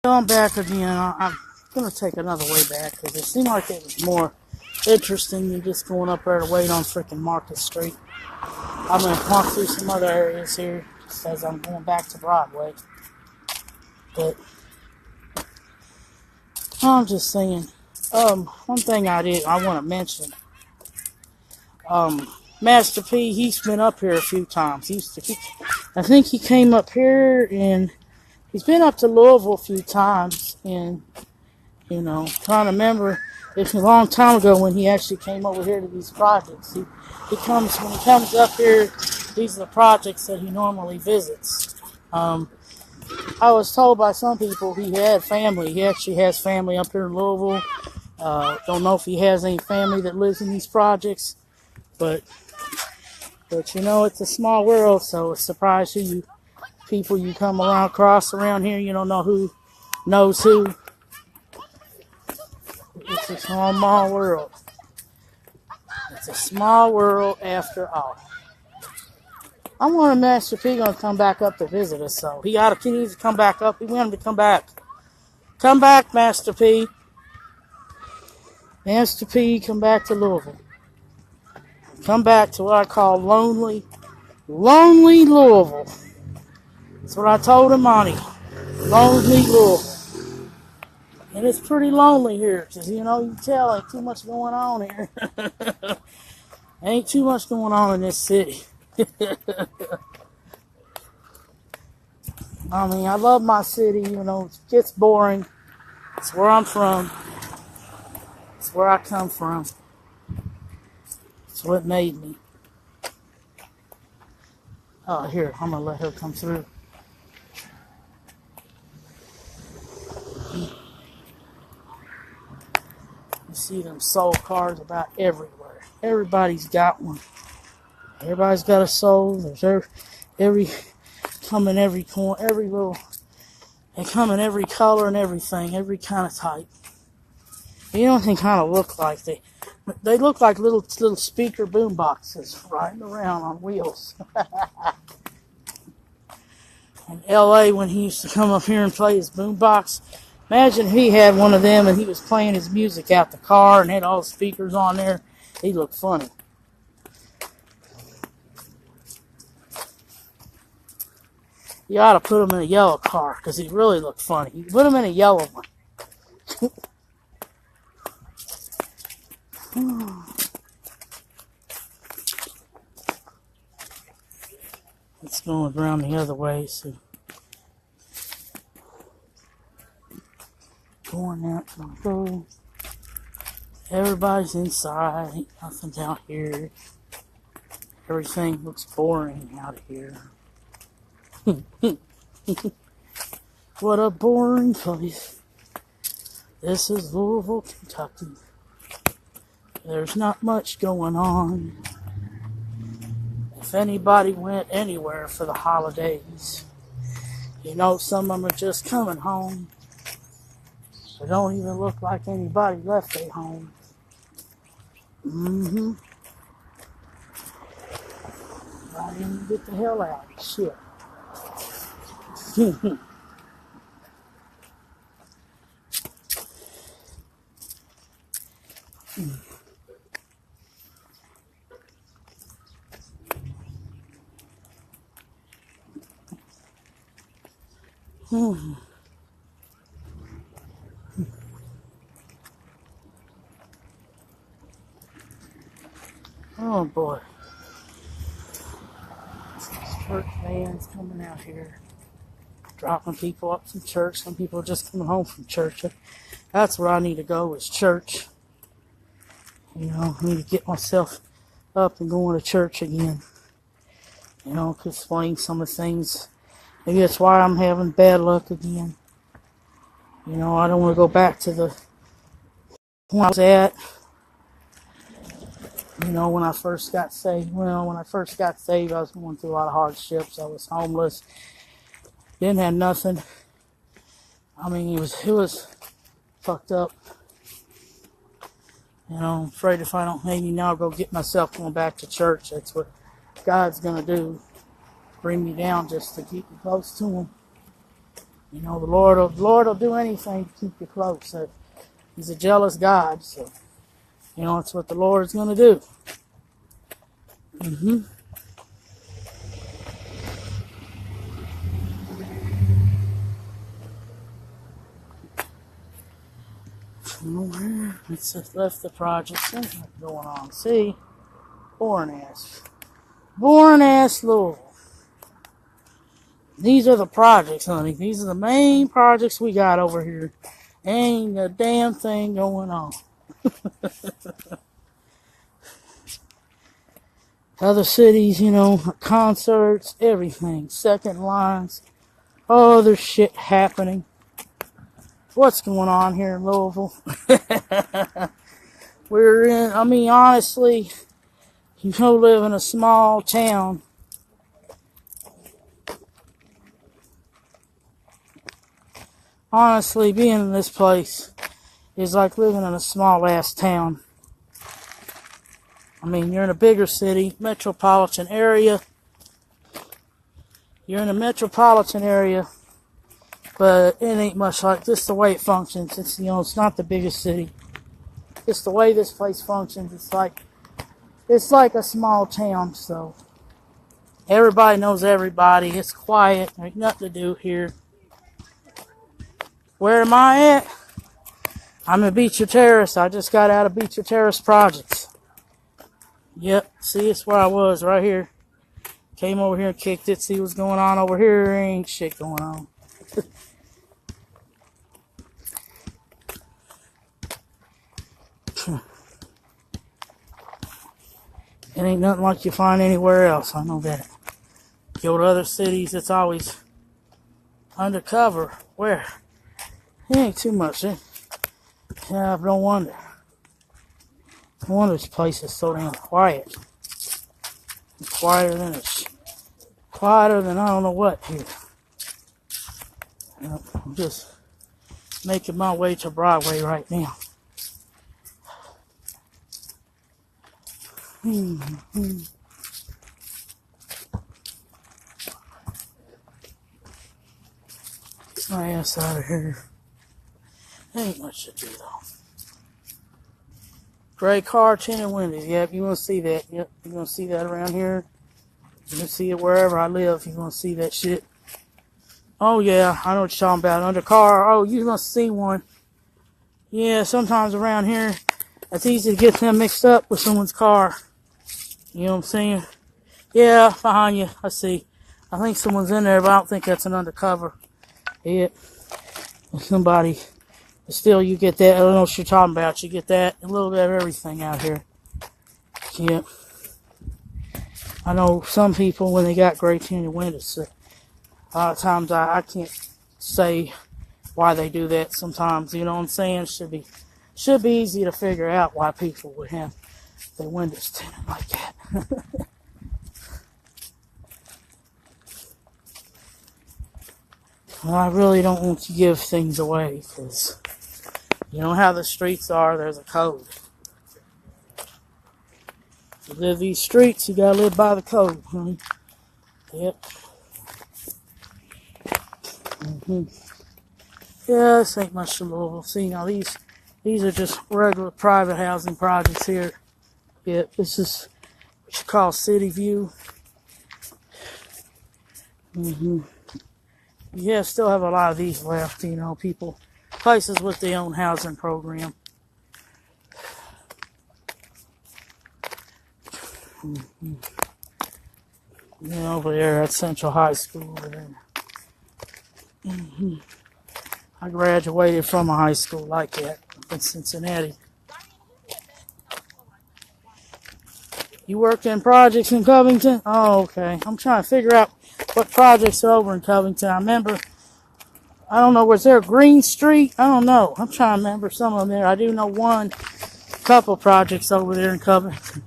I'm back again. I'm going to take another way back because it seemed like it was more interesting than just going up there to wait on freaking Market Street. I'm going to walk through some other areas here just as I'm going back to Broadway. But I'm just saying, one thing I want to mention, Master P, he's been up here a few times. I think he came up here, and he's been up to Louisville a few times, and, you know, trying to remember, it's a long time ago when he actually came over here to these projects. When he comes up here, these are the projects that he normally visits. I was told by some people he had family. He actually has family up here in Louisville. Don't know if he has any family that lives in these projects, but you know, it's a small world, so it's surprised who you people you come across around here. You don't know who knows who. It's a small world. It's a small world after all. I want Master P gonna come back up to visit us, so he needs to come back up. We want him to come back. Come back, Master P. Master P, come back to Louisville. Come back to what I call lonely Louisville. That's what I told him, Monty. Lonely Louisville. And it's pretty lonely here, because, you know, you can tell ain't too much going on here. Ain't too much going on in this city. I mean, I love my city, you know, it gets boring. It's where I'm from. It's where I come from. It's what made me. Oh, here, I'm going to let her come through. You see them soul cars about everywhere. Everybody's got one. Everybody's got a soul. There's every come in every corner, every little. They come in every color and everything, every kind of type. You know what they kind of look like? They look like little speaker boom boxes riding around on wheels. In L.A., when he used to come up here and play his boom box, imagine if he had one of them and he was playing his music out the car and had all the speakers on there. He'd look funny. You ought to put him in a yellow car because he really looked funny. You put him in a yellow one. It's going around the other way, so going out to go. Everybody's inside, ain't nothing out here. Everything looks boring out here. What a boring place. This is Louisville, Kentucky. There's not much going on. If anybody went anywhere for the holidays, you know, some of them are just coming home. They don't even look like anybody left their home. I didn't get the hell out. Shit. Oh boy. Church vans coming out here, dropping people up from church. Some people are just coming home from church. That's where I need to go, is church. You know, I need to get myself up and going to church again. You know, to explain some of the things. Maybe that's why I'm having bad luck again. You know, I don't want to go back to the point I was at. You know, when I first got saved. Well, when I first got saved, I was going through a lot of hardships. I was homeless. Didn't have nothing. I mean, it was fucked up. You know, I'm afraid if I don't maybe now go get myself going back to church. That's what God's going to do. Bring me down just to keep me close to Him. You know, the Lord will do anything to keep you close. He's a jealous God, so you know that's what the Lord is going to do. It's just left the project. Something going on. See, boring ass Louisville. These are the projects, honey. These are the main projects we got over here. Ain't a damn thing going on. Other cities, you know, concerts, everything. Second lines, other shit happening. What's going on here in Louisville? Honestly, you know, live in a small town. Honestly, being in this place is like living in a small ass town. I mean, you're in a bigger city, metropolitan area. You're in a metropolitan area, but it ain't much like just the way it functions. It's, you know, it's not the biggest city. Just the way this place functions, it's like a small town. So everybody knows everybody. It's quiet. There's nothing to do here. Where am I at? I'm in Beecher Terrace. I just got out of Beecher Terrace projects. Yep, see, it's where I was, right here. Came over here and kicked it, see what's going on over here. Ain't shit going on. It ain't nothing like you find anywhere else, I know that. Go to other cities, it's always undercover. Where? It ain't too much, eh? Yeah, no wonder. No wonder this place is so damn quiet. Quieter than I don't know what here. Yep, I'm just making my way to Broadway right now. Get my ass out of here. Ain't much to do though. Gray car, tinted windows. Yep, you gonna see that. Yep, you're gonna see that around here. You can see it wherever I live. You're gonna see that shit. Oh yeah, I know what you're talking about. Under car. Oh, you gonna see one. Yeah, sometimes around here, it's easy to get them mixed up with someone's car. You know what I'm saying? Yeah, behind you. I see. I think someone's in there, but I don't think that's an undercover. Yeah, somebody. Still, you get that. I don't know what you're talking about. You get that. A little bit of everything out here. Yeah. I know some people, when they got gray tinted windows, a lot of times I can't say why they do that sometimes. You know what I'm saying? It should be easy to figure out why people would have their windows tinted like that. Well, I really don't want to give things away because you know how the streets are. There's a code. To live these streets, you gotta live by the code, honey. Yep. Yeah, this ain't much to Louisville. See, now these are just regular private housing projects here. Yep, this is what you call city view. Yeah, still have a lot of these left, you know, places with their own housing program. Yeah, over there at Central High School over there. I graduated from a high school like that in Cincinnati. You work in projects in Covington? Oh, okay. I'm trying to figure out what projects are over in Covington. I remember, I don't know, was there Green Street? I don't know. I'm trying to remember some of them there. I do know couple projects over there in Covington.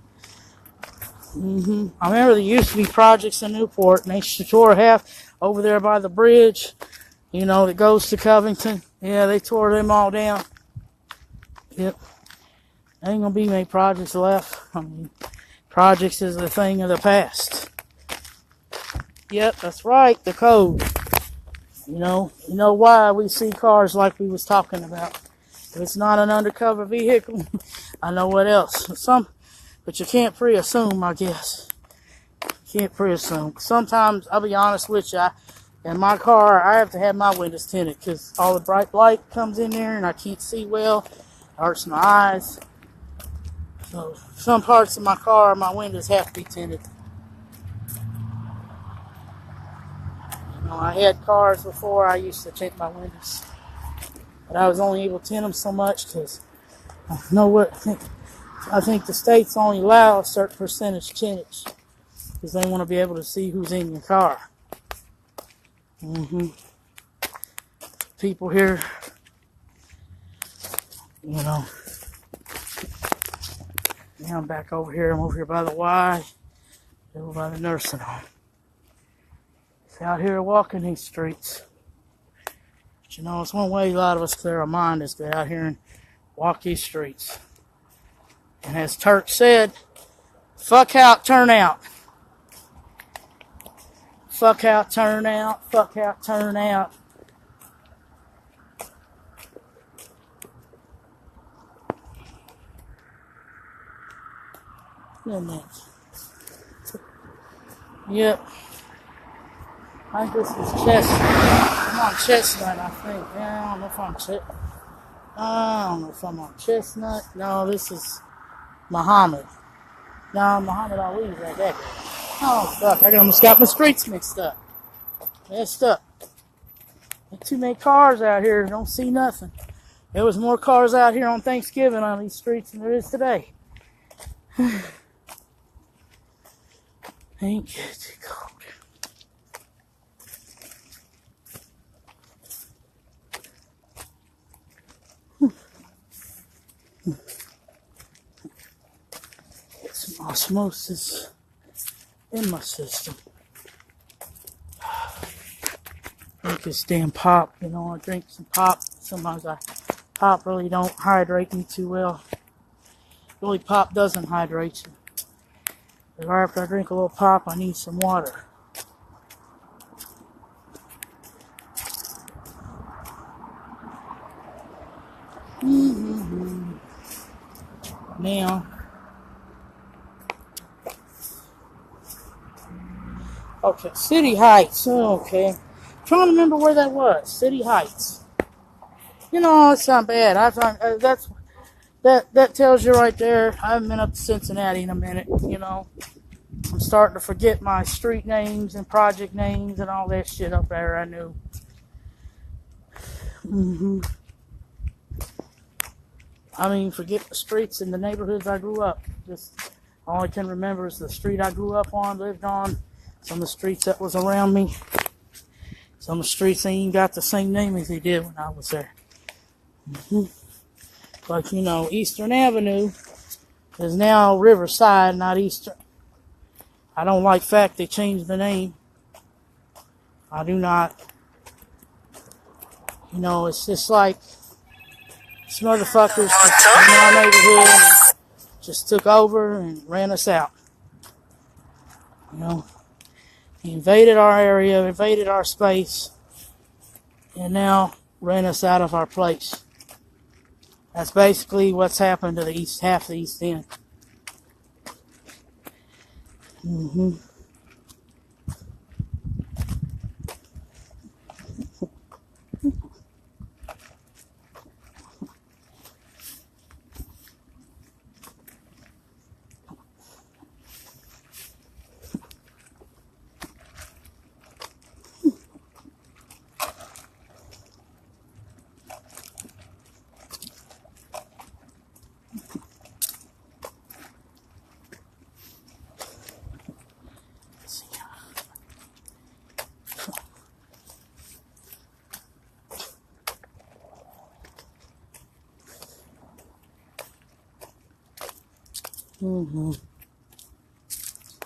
I remember there used to be projects in Newport, and they tore half over there by the bridge, you know, that goes to Covington. Yeah, they tore them all down. Yep. Ain't gonna be many projects left. I mean, projects is a thing of the past. Yep, that's right, the code. You know why we see cars like we was talking about. If it's not an undercover vehicle, I know what else. But you can't pre-assume, I guess. Can't pre-assume. Sometimes, I'll be honest with you, in my car, I have to have my windows tinted because all the bright light comes in there and I can't see well. It hurts my eyes. So some parts of my car, my windows have to be tinted. I had cars before I used to tint my windows. But I was only able to tint them so much because I think the states only allow a certain percentage tintage because they want to be able to see who's in your car. People here, now I'm back over here. I'm over here by the Y, over by the nursing home. It's out here walking these streets. But it's one way a lot of us clear our mind is to get out here and walk these streets. And as Turk said, fuck out, turn out. Fuck out, turn out. Fuck out, turn out. Yep. I think this is Chestnut. I'm on Chestnut, I think. Yeah, I don't know if I'm on Chestnut. No, this is Muhammad. No, Muhammad Ali is right there. Oh, fuck. I almost got my streets mixed up. Messed up. There's too many cars out here. Don't see nothing. There was more cars out here on Thanksgiving on these streets than there is today. Ain't it cold? Get some osmosis in my system. Drink this damn pop. I drink some pop. Sometimes pop really don't hydrate me too well. Really, pop doesn't hydrate you. But right after I drink a little pop, I need some water. Now, okay, City Heights. Okay, trying to remember where that was. City Heights. It's not bad. I thought that tells you right there. I haven't been up to Cincinnati in a minute. I'm starting to forget my street names and project names and all that shit up there. I knew. Forget the streets in the neighborhoods I grew up. Just all I can remember is the street I grew up on, lived on. Some of the streets that was around me. Some of the streets ain't even got the same name as they did when I was there. Like, Eastern Avenue is now Riverside, not Eastern. I don't like the fact they changed the name. I do not. It's just like these motherfuckers in our neighborhood just took over and ran us out. He invaded our area, invaded our space, and now ran us out of our place. That's basically what's happened to the east half of the East End.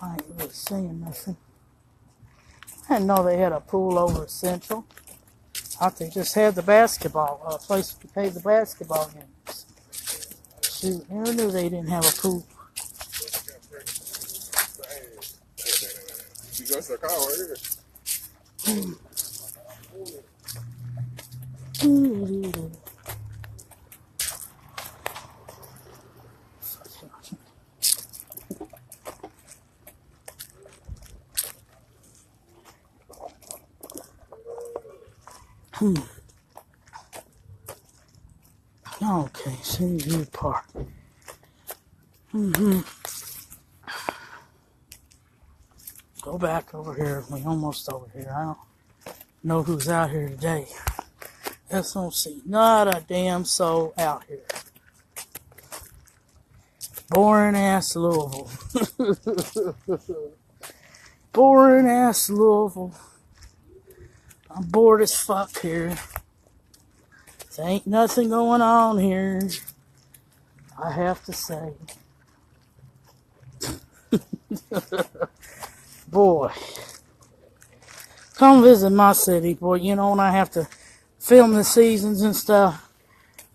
I ain't really saying nothing. I didn't know they had a pool over at Central. I thought they just had the basketball, place to play the basketball games. Shoot, never knew they didn't have a pool. Okay, City View Park. Go back over here. We almost over here. I don't know who's out here today. Let's don't see. Not a damn soul out here. Boring ass Louisville. Boring ass Louisville. I'm bored as fuck here. There ain't nothing going on here, I have to say. Boy. Come visit my city, boy. You know, when I have to film the seasons and stuff.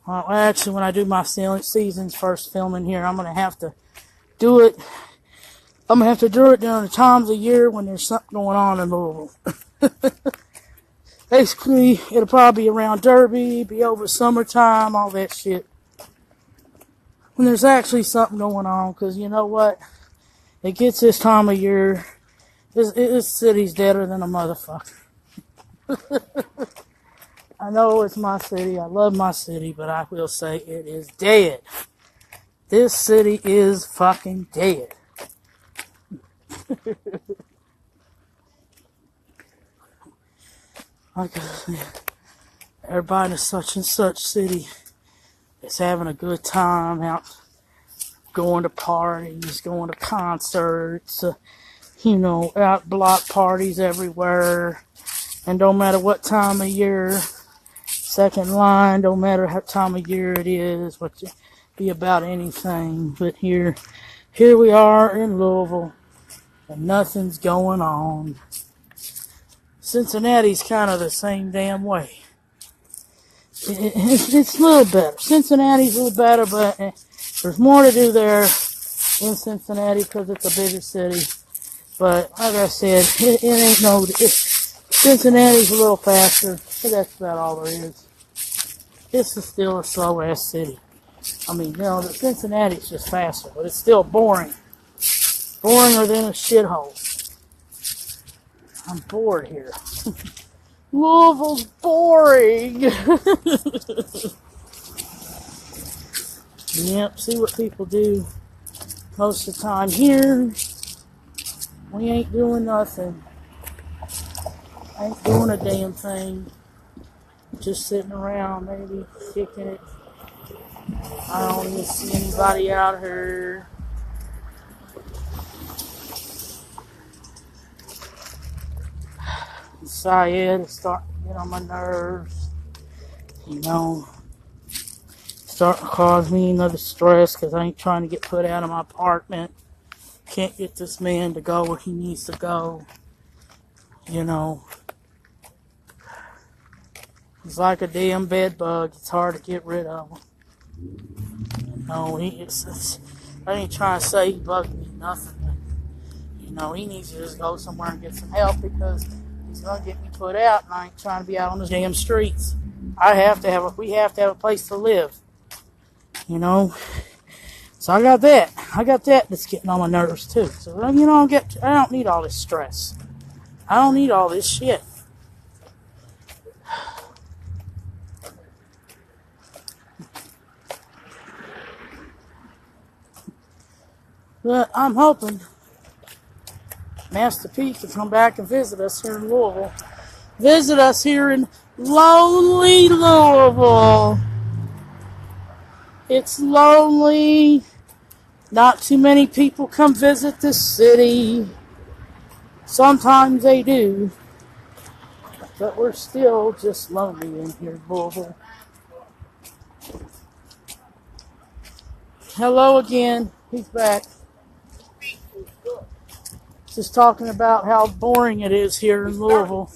Well, actually, when I do my seasons first filming here, I'm going to have to do it. I'm going to have to do it during the times of year when there's something going on in Louisville. Basically, it'll probably be around Derby, be over summertime, all that shit. When there's actually something going on, because you know what? It gets this time of year, this city's deader than a motherfucker. I know it's my city, I love my city, but I will say it is dead. This city is fucking dead. Like everybody in such and such city is having a good time out, going to parties, going to concerts, out block parties everywhere. And don't matter what time of year, second line, don't matter what time of year it is, what you be about anything. But here we are in Louisville, and nothing's going on. Cincinnati's kind of the same damn way. It's a little better. Cincinnati's a little better, but there's more to do there in Cincinnati because it's a bigger city. But like I said, it ain't no... Cincinnati's a little faster, but that's about all there is. This is still a slow-ass city. I mean, the Cincinnati's just faster, but it's still boring. Boringer than a shithole. I'm bored here. Louisville's boring. Yep, see what people do most of the time here. We ain't doing nothing. Ain't doing a damn thing. Just sitting around, maybe kicking it. I don't even see anybody out here. Syed is starting to get on my nerves. Starting to cause me another stress because I ain't trying to get put out of my apartment. Can't get this man to go where he needs to go. He's like a damn bed bug. It's hard to get rid of him. I ain't trying to say he bugged me nothing. But, he needs to just go somewhere and get some help because he's going to get me put out, and I ain't trying to be out on the damn streets. We have to have a place to live. So I got that. That's getting on my nerves too. So, I don't need all this stress. I don't need all this shit. But I'm hoping Master P can come back and visit us here in Louisville. Visit us here in lonely Louisville. It's lonely. Not too many people come visit this city. Sometimes they do. But we're still just lonely in here in Louisville. Hello again. He's back. Just talking about how boring it is here in Louisville.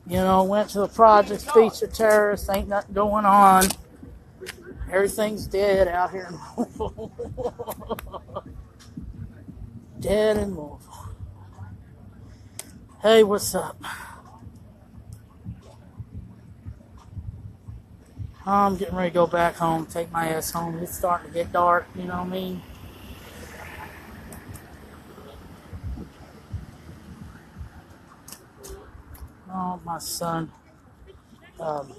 Went to the project, Beecher Terrace, ain't nothing going on. Everything's dead out here in Louisville. Dead in Louisville. Hey, what's up? I'm getting ready to go back home, take my ass home. It's starting to get dark, you know what I mean? Oh, my son. Um,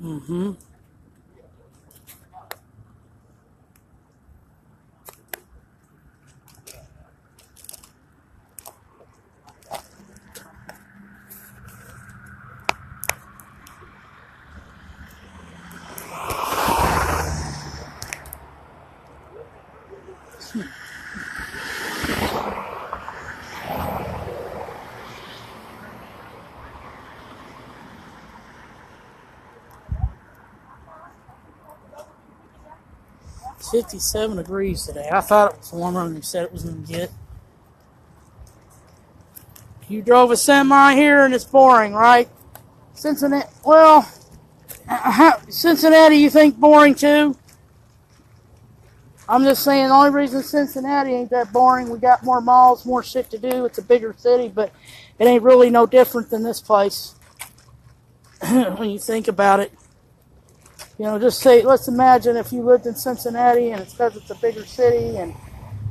mm-hmm. 57 degrees today. I thought it was warmer than they said it was going to get. You drove a semi here and it's boring, right? Cincinnati, well, Cincinnati, you think boring too? I'm just saying the only reason Cincinnati ain't that boring, we got more malls, more shit to do. It's a bigger city, but it ain't really no different than this place when you think about it. You know, just say, let's imagine if you lived in Cincinnati and it's because it's a bigger city and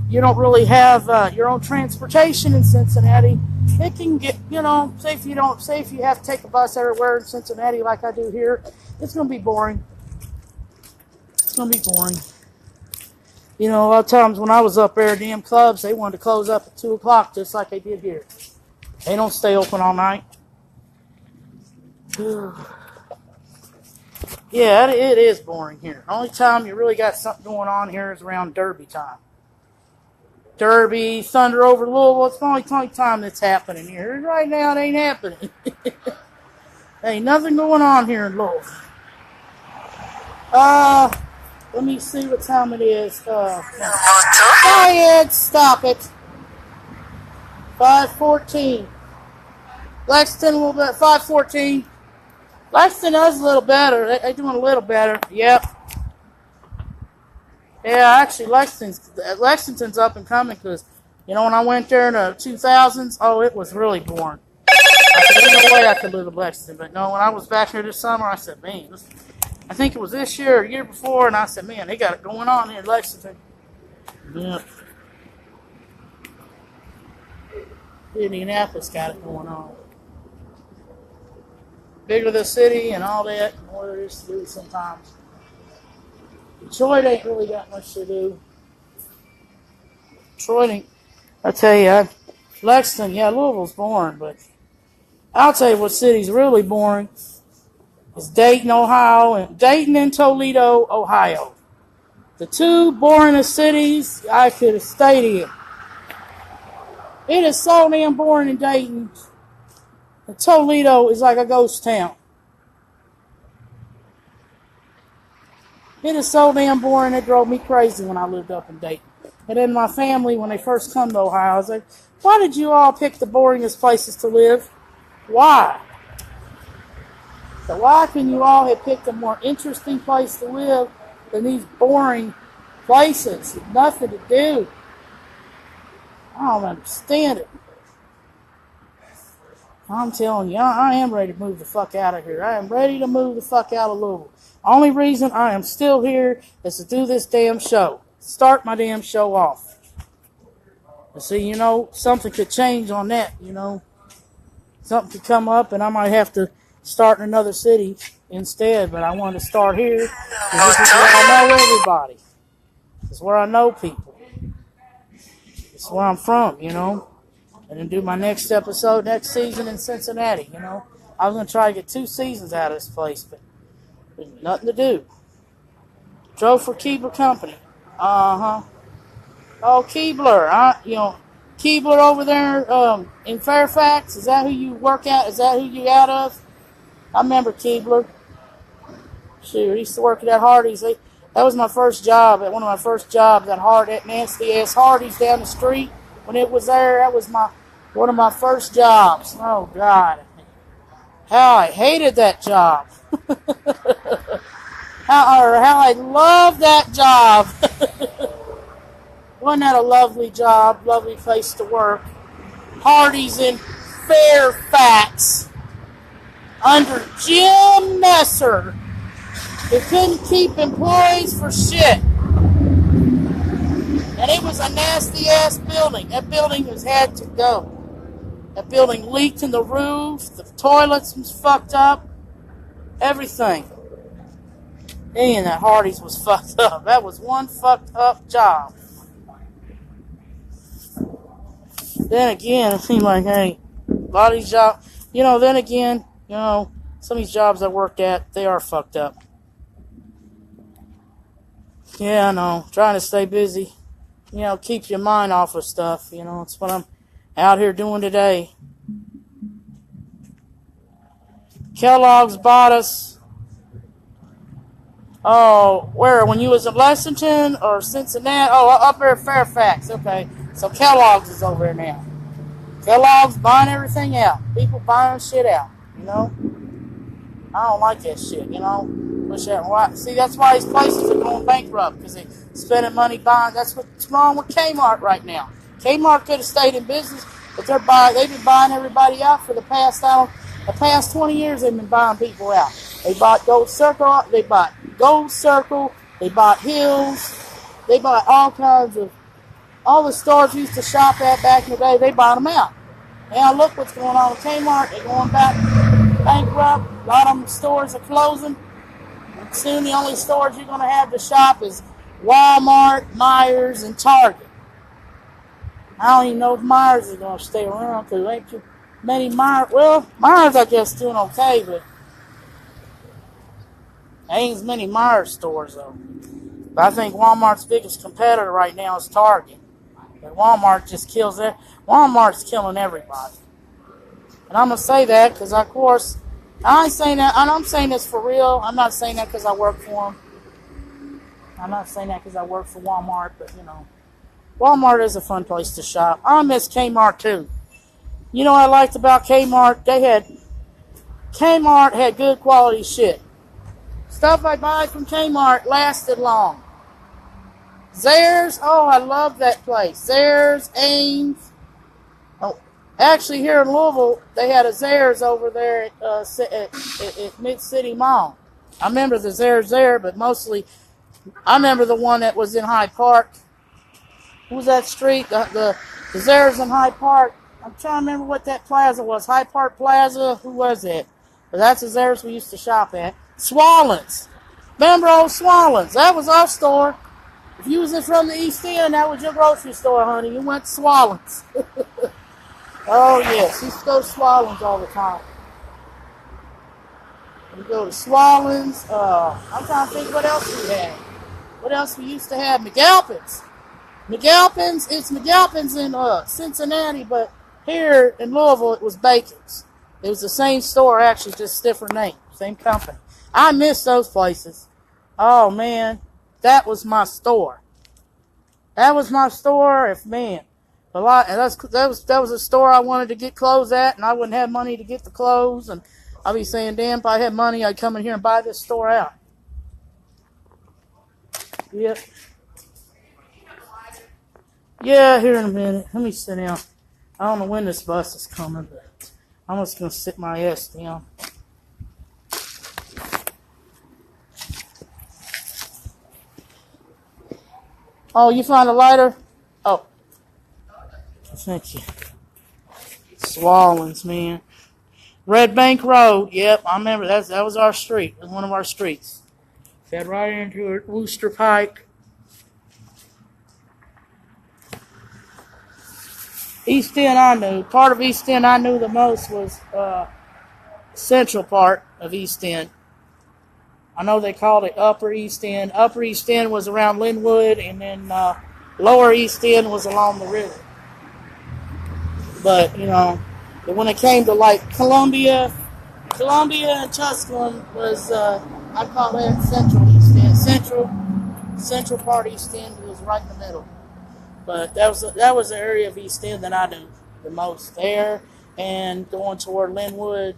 you don't really have your own transportation in Cincinnati. It can get, you know, say if you have to take a bus everywhere in Cincinnati like I do here, it's going to be boring. It's going to be boring. You know, a lot of times when I was up there, damn clubs, they wanted to close up at 2 o'clock just like they did here. They don't stay open all night. Yeah, it is boring here. The only time you really got something going on here is around Derby time. Derby, Thunder over Louisville, it's the only time that's happening here. Right now, it ain't happening. Ain't nothing going on here in Louisville. Let me see what time it is. Quiet, stop it. 5:14. Lexington a little bit, 5:14. Lexington does a little better. They're doing a little better. Yep. Yeah, actually, Lexington's up and coming because, you know, when I went there in the 2000s, oh, it was really boring. I said, there's no way I could live in Lexington. But no, when I was back here this summer, I said, man, I think it was this year or year before, and I said, man, they got it going on here in Lexington. Yep. Indianapolis got it going on. Bigger the city and all that, more there is to do sometimes. Detroit ain't really got much to do. Detroit ain't, I tell you, Lexington, yeah, Louisville's boring, but I'll tell you what city's really boring is Dayton, Ohio, and Dayton and Toledo, Ohio. The two boringest cities I could have stayed in. It is so damn boring in Dayton. And Toledo is like a ghost town. It is so damn boring, it drove me crazy when I lived up in Dayton. And then my family, when they first come to Ohio, I was like, why did you all pick the boringest places to live? Why? So why can you all have picked a more interesting place to live than these boring places? Nothing to do. I don't understand it. I'm telling you, I am ready to move the fuck out of here. I am ready to move the fuck out of Louisville. Only reason I am still here is to do this damn show. Start my damn show off. And see, you know, something could change on that, you know. Something could come up and I might have to start in another city instead. But I wanted to start here because this is where I know everybody. This is where I know people. This is where I'm from, you know. And then do my next episode next season in Cincinnati, you know. I was going to try to get 2 seasons out of this place, but there's nothing to do. Drove for Keebler Company. Uh-huh. Oh, Keebler. You know, Keebler over there in Fairfax. Is that who you work at? Is that who you out of? I remember Keebler. Shoot, I used to work at that Hardee's. That was my first job. One of my first jobs at that nasty-ass Hardee's down the street. When it was there, that was one of my first jobs. Oh, God. How I hated that job. how I loved that job. Wasn't that a lovely job, lovely place to work? Hardee's in Fairfax under Jim Messer. They couldn't keep employees for shit. And it was a nasty ass building. That building had to go. That building leaked in the roof. The toilets was fucked up. Everything. And that Hardee's was fucked up. That was one fucked up job. Then again, it seemed like, hey, a lot of these jobs, then again, some of these jobs I worked at, they are fucked up. Yeah, I know. Trying to stay busy. Keeps your mind off of stuff. It's what I'm out here doing today. Kellogg's bought us. Oh, where? When you was in Lexington or Cincinnati? Oh, up there at Fairfax. Okay. So Kellogg's is over there now. Kellogg's buying everything out. People buying shit out. I don't like that shit, See, that's why these places are going bankrupt, because they're spending money buying. That's what's wrong with Kmart right now. Kmart could have stayed in business, but they've been buying everybody out for the past 20 years. They've been buying people out. They bought Gold Circle. They bought Hills. They bought all kinds of, all the stores we used to shop at back in the day, they bought them out. Now look what's going on with Kmart. They're going bankrupt. A lot of them stores are closing. And soon the only stores you're going to have to shop is Walmart, Myers, and Target. I don't even know if Myers is going to stay around, because there ain't too many Myers. Well, Myers, I guess, doing okay, but there ain't as many Myers stores, though. But I think Walmart's biggest competitor right now is Target. But Walmart just kills it. Walmart's killing everybody. And I'm going to say that because, of course, I ain't saying that, and I'm saying this for real. I'm not saying that because I work for them. I'm not saying that because I work for Walmart, but, Walmart is a fun place to shop. I miss Kmart, too. What I liked about Kmart? Kmart had good quality shit. Stuff I buy from Kmart lasted long. Zayre's, oh, I love that place. Zayre's, Ames. Oh, actually, here in Louisville, they had a Zayre's over there at Mid-City Mall. I remember the Zayre's there, but mostly, I remember the one that was in Hyde Park. What was that street? The Zayre's in Hyde Park. I'm trying to remember what that plaza was. Hyde Park Plaza? Who was it? But that's the Zayre's we used to shop at. Swallens. Remember old Swallens? That was our store. If you was from the East End, that was your grocery store, honey. You went to Swallens. Oh, yes. We used to go to Swallens all the time. We go to Swallens. I'm trying to think what else we had. What else we used to have? McAlpin's. It's McAlpin's in Cincinnati, but here in Louisville, it was Bacon's. It was the same store, actually, just different name. Same company. I miss those places. Oh, man. That was my store. That was my store. That was a store I wanted to get clothes at, and I wouldn't have money to get the clothes, and I'd be saying, damn, if I had money, I'd come in here and buy this store out. Yep. Yeah, here in a minute. Let me sit down. I don't know when this bus is coming, but I'm just going to sit my ass down. Oh, you found a lighter? Oh. Thank you. Swallens, man. Red Bank Road. Yep, I remember. That was our street. It was one of our streets. Fed right into it. Wooster Pike. East End I knew. Part of East End I knew the most was central part of East End. I know they called it Upper East End. Upper East End was around Linwood, and then Lower East End was along the river. But, when it came to, like, Columbia and Tusculum was, I call that Central East End. Central part East End was right in the middle. But that was the area of East End that I knew the most there, and going toward Linwood.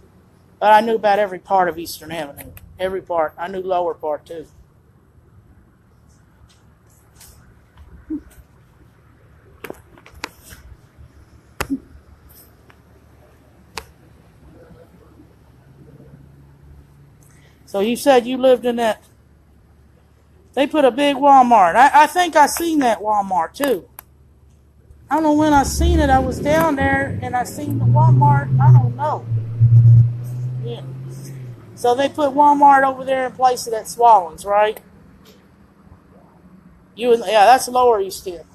But I knew about every part of Eastern Avenue. Every part. I knew lower part, too. So you said you lived in that. They put a big Walmart. I think I seen that Walmart too. I don't know when I seen it. I was down there and I seen the Walmart. I don't know. Yeah. So they put Walmart over there in place of that Swallow's, right? Yeah, that's Lower East End.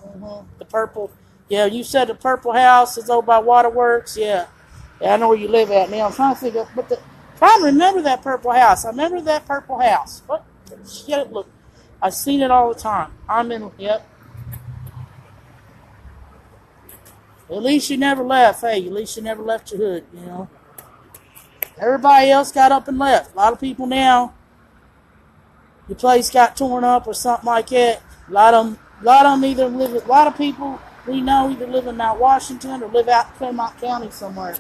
The purple. Yeah, you said the purple house is over by Waterworks. Yeah. Yeah, I know where you live at now. I'm trying to think of, trying to remember that purple house. I remember that purple house. What shit it looked. I've seen it all the time. Yep. At least you never left. Hey, at least you never left your hood, you know. Everybody else got up and left. A lot of people now, your place got torn up or something like that. A lot of them either live. A lot of people we know either live in Mount Washington or live out in Claremont County somewhere.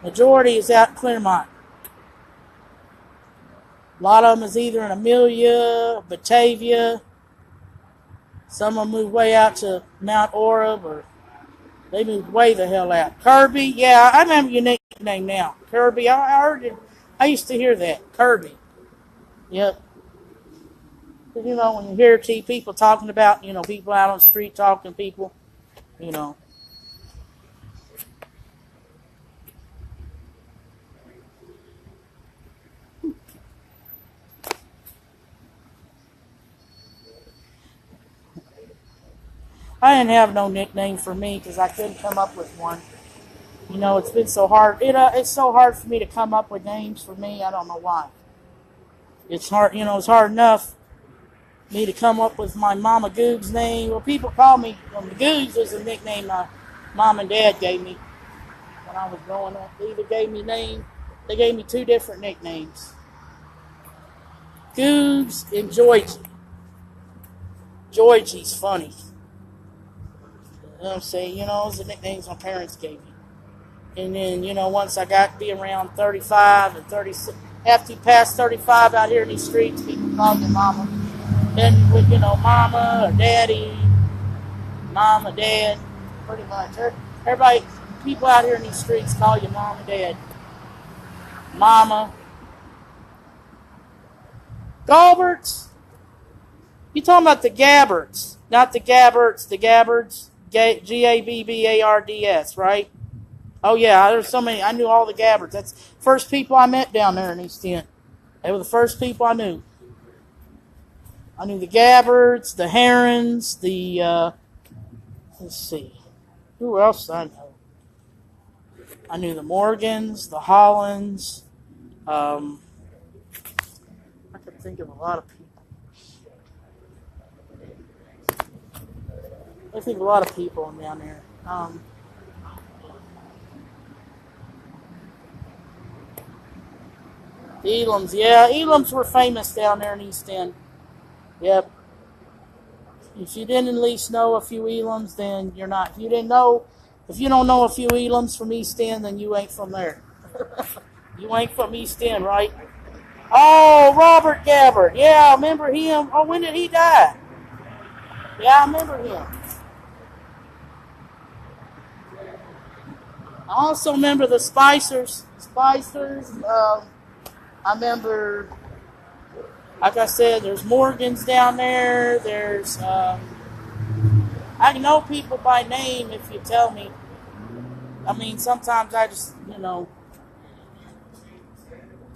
Majority is out in Claremont. A lot of them is either in Amelia, Batavia. Some of them moved way out to Mount Orab, or they moved way the hell out. Kirby, yeah, I remember your nickname now. Kirby, I heard it. I used to hear that. Kirby. Yep. You know, when you hear people talking about, you know, people out on the street talking to people, you know. I didn't have no nickname for me because I couldn't come up with one. You know, it's been so hard. It's so hard for me to come up with names for me. I don't know why. It's hard, you know, it's hard enough me to come up with my Momma Googs name. Well, people call me, Googs is a nickname my mom and dad gave me when I was growing up. They either gave me two different nicknames. Googs and Georgie. Georgie's funny. You know what I'm saying? You know, those are the nicknames my parents gave me. And then, you know, once I got to be around 35 and 36, after you pass 35 out here in these streets, people call you mama. Then, with, you know, mama or daddy, mama, dad, pretty much. Everybody, people out here in these streets call you mom and dad. Mama. Galberts? You talking about the Gabbards, not the Gabbards, the Gabbards. Gabbards, right? Oh yeah, there's so many. I knew all the Gabbards. That's the first people I met down there in East End. They were the first people I knew. I knew the Gabbards, the Herons, the let's see, who else did I know? I knew the Morgans, the Hollands. I could think of a lot of people. I think a lot of people down there. The Elams, yeah, Elams were famous down there in East End. Yep. If you didn't at least know a few Elams, then you're not. If you don't know a few Elams from East End, then you ain't from there. You ain't from East End, right? Oh, Robert Gabbard. Yeah, I remember him. Oh, when did he die? Yeah, I remember him. I also remember the Spicers. I remember, like I said, there's Morgans down there. There's, I know people by name if you tell me. I mean, sometimes I just, you know,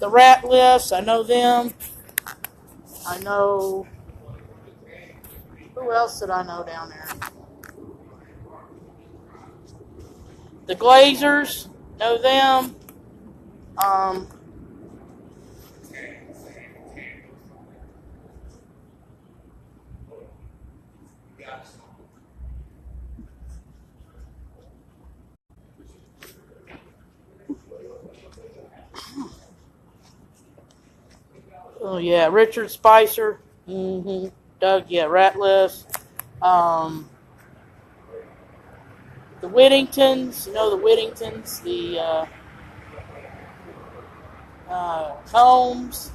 the Ratliffs, I know them. I know, who else did I know down there? The Glazers, know them. Oh yeah, Richard Spicer. Doug, yeah, Ratliff. The Whittingtons, you know the Whittingtons, the Combs,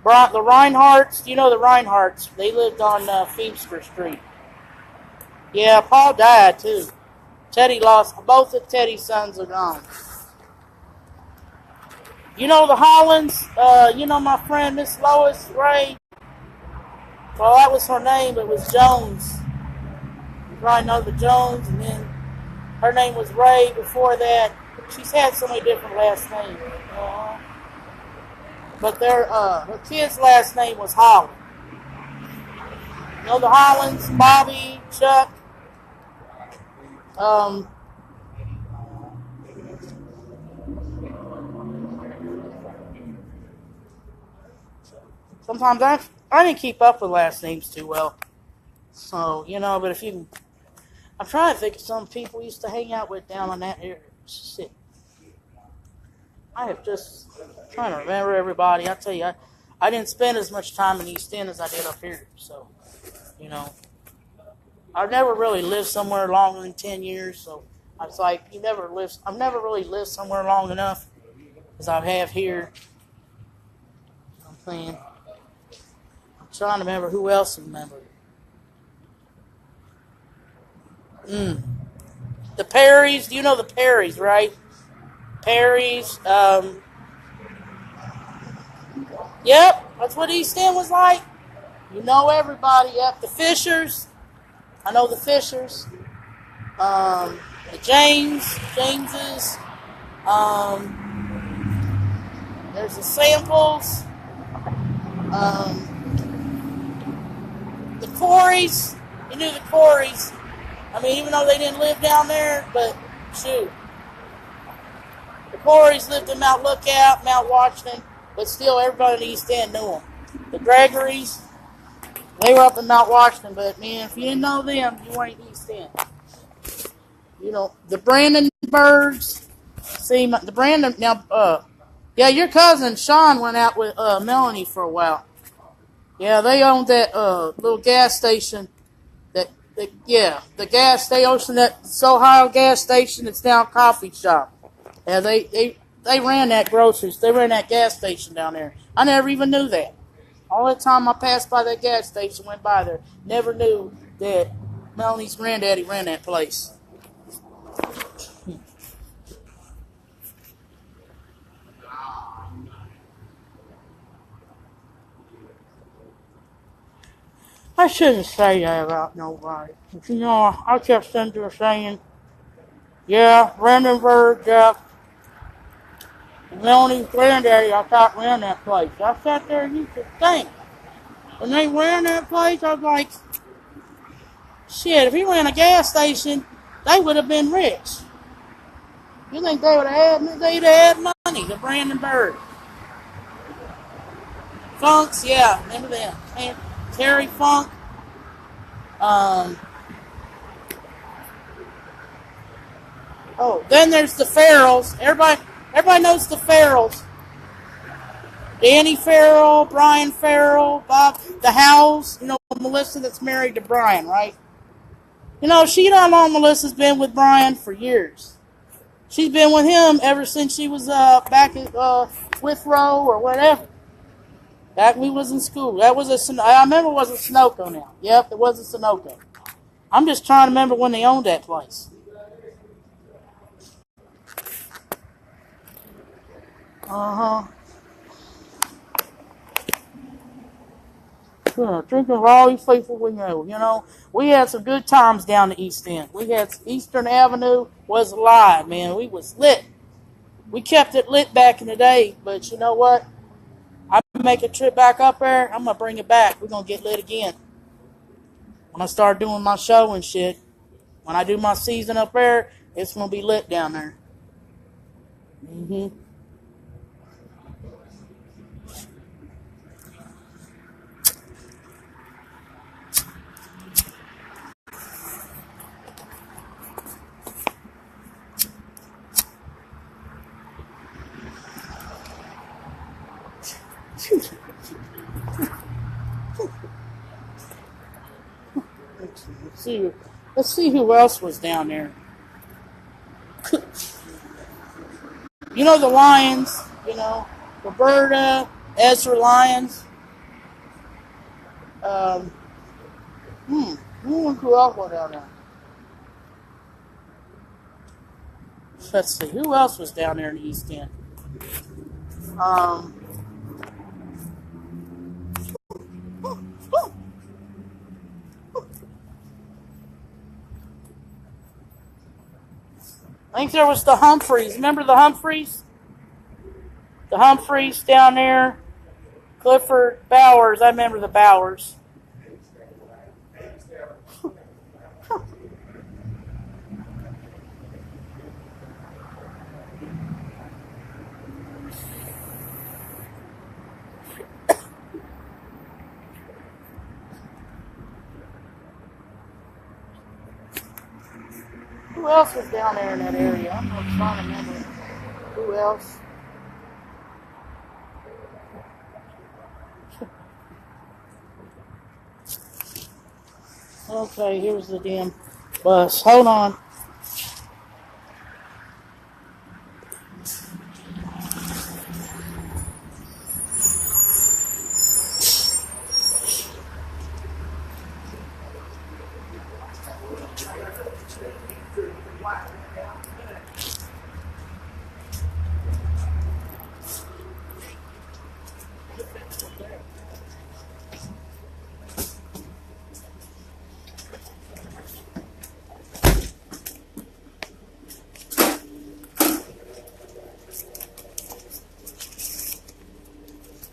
the Reinhardts. You know the Reinhardts? They lived on Feimster Street. Yeah, Paul died too. Teddy lost both of Teddy's sons are gone. You know the Hollands? You know my friend Miss Lois Ray? Well, that was her name. It was Jones. You probably know the Jones, and then her name was Ray before that. She's had so many different last names. But her kid's last name was Holland. You know the Hollands, Bobby, Chuck. Um, Sometimes I didn't keep up with last names too well. So, but if you, I'm trying to think of some people we used to hang out with down on that area. Shit. I have just trying to remember everybody. I tell you, I didn't spend as much time in East End as I did up here. So, you know, I've never really lived somewhere longer than 10 years. So I was like, I've never really lived somewhere long enough as I have here. I'm saying, I'm trying to remember who else remembered. The Perrys, do you know the Perrys, right? Perrys, yep, that's what East End was like. You know everybody. Yep, the Fishers. I know the Fishers. The Jameses. There's the Samples. The Coreys. You knew the Coreys. I mean, even though they didn't live down there, but shoot. The Coreys lived in Mount Lookout, Mount Washington, but still everybody in the East End knew them. The Gregorys, they were up in Mount Washington, but man, if you didn't know them, you ain't East End. You know, the Brandenburgs. See, the Brandon, now, yeah, your cousin Sean went out with Melanie for a while. Yeah, they owned that little gas station. The gas station, that's Ohio gas station. It's now a coffee shop. Yeah, they ran that groceries. They ran that gas station down there. I never even knew that. All the time I passed by that gas station, went by there, never knew that Melanie's granddaddy ran that place. I shouldn't say that about nobody. But I kept sitting there saying, yeah, Brandenburg, Melanie's granddaddy, I thought ran that place. I sat there and used to think. When they ran that place, I was like, shit, if he ran a gas station, they would have been rich. You think they'd have had money, the Brandenburg. Funks, yeah, remember them. Terry Funk. Then there's the Farrells. Everybody knows the Farrells. Danny Farrell, Brian Farrell, Bob, the Howells. Melissa that's married to Brian, right? She know how long Melissa's been with Brian for years. She's been with him ever since she was back at Withrow or whatever. Back when we was in school. I remember it was a Sunoco now. Yep, it was a Sunoco. I'm just trying to remember when they owned that place. Yeah, drinking with all these people we know. We had some good times down the East End. We had Eastern Avenue was alive, man. We was lit. We kept it lit back in the day, but you know what? I'm going to make a trip back up there. I'm going to bring it back. We're going to get lit again. When I start doing my show and shit, when I do my season up there, it's going to be lit down there. Let's see who else was down there. The Lions, Roberta, Ezra Lyons. Who else was down there? Let's see, who else was down there in the East End? Um, I think there was the Humphreys. Remember the Humphreys? The Humphreys down there. Clifford, Bowers. I remember the Bowers. Who else was down there in that area? I'm not trying to remember. Who else? Okay, here's the damn bus. Hold on.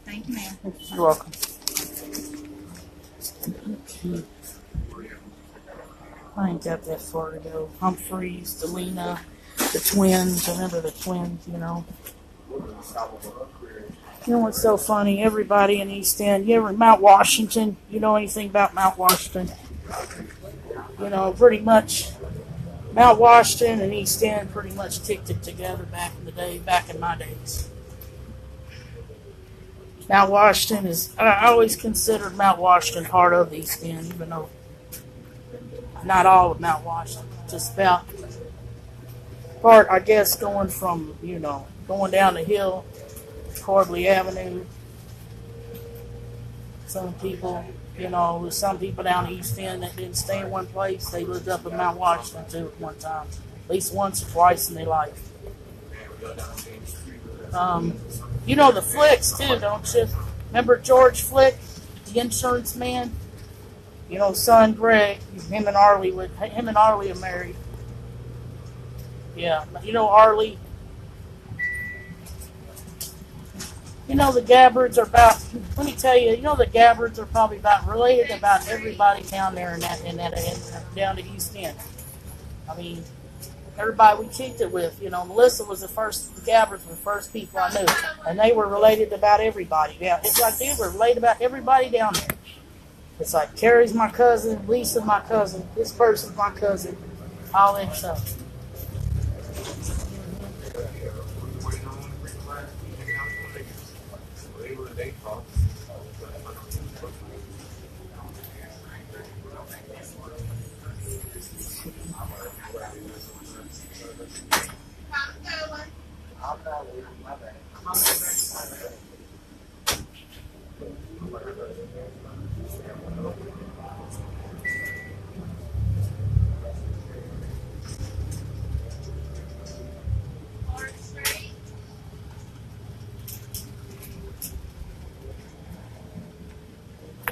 Thank you, ma'am. You're welcome. I ain't got that far to go. Humphreys, Delina, the twins. I remember the twins, you know. You know what's so funny? Everybody in East End, you ever Mount Washington? You know anything about Mount Washington? You know, pretty much Mount Washington and East End pretty much kicked it together back in the day, back in my days. Mount Washington is, I always considered Mount Washington part of the East End, even though not all of Mount Washington. Just about part, I guess, going from, you know, going down the hill, Cordley Avenue. Some people, you know, there's some people down the East End that didn't stay in one place. They lived up in Mount Washington too at one time, at least once or twice in their life. You know the Flicks too, don't you? Remember George Flick, the insurance man? You know, son Greg, him and Arlie are married. Yeah, you know Arlie. You know the Gabbards are about. Let me tell you, you know the Gabbards are probably about related to about everybody down there in down to East End. I mean, everybody we kicked it with. You know, Melissa was the first. The Gabbards were the first people I knew, and they were related to about everybody. Yeah, it's like they were related about everybody down there. It's like Carrie's my cousin, Lisa's my cousin, this person's my cousin, all that stuff.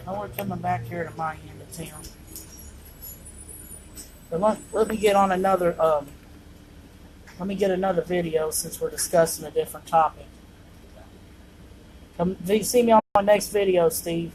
Now we're coming back here to my end of town. But let me get on another. Let me get another video since we're discussing a different topic. You see me on my next video, Steve.